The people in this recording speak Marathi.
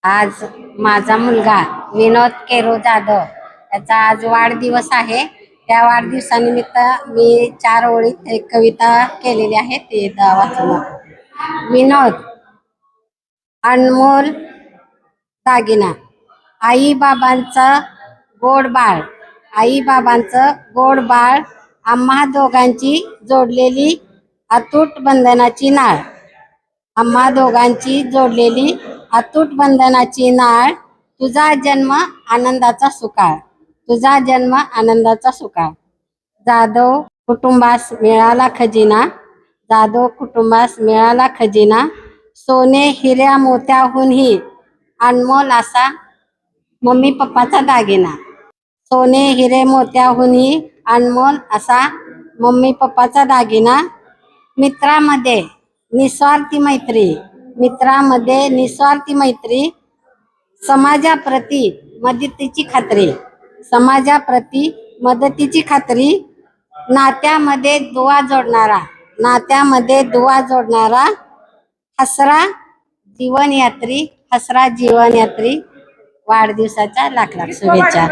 आज माझा मुलगा विनोद केरो जाधव याचा आज वाढदिवस आहे. त्या वाढदिवसानिमित्त मी 4 ओळीत एक कविता केलेली आहे, ती वाचून. विनोद, अनमोल दागिना, आई बाबांचं गोड बाळ, आई बाबांचं गोड बाळ, आम्हा दोघांची जोडलेली अतूट बंधनाची नाळ, आम्हा दोघांची जोडलेली अतूट बंधनाची नाळ, तुझा जन्म आनंदाचा सुकाळ, तुझा जन्म आनंदाचा सुकाळ. जाधव कुटुंबास मिळाला खजिना, जाधव कुटुंबास मिळाला खजिना, सोने हिऱ्या मोत्याहूनही अनमोल असा मम्मी पप्पाचा दागिना, सोने हिरे मोत्याहूनही अनमोल असा मम्मी पप्पाचा दागिना. मित्रामध्ये निस्वार्थी मैत्री, मित्रामध्ये निस्वार्थी मैत्री, समाजाप्रती मदतीची खात्री, समाजाप्रती मदतीची खात्री, नात्यामध्ये दुवा जोडणारा, नात्यामध्ये दुवा जोडणारा, हसरा जीवनयात्री, हसरा जीवनयात्री. वाढदिवसाच्या लाख लाख शुभेच्छा.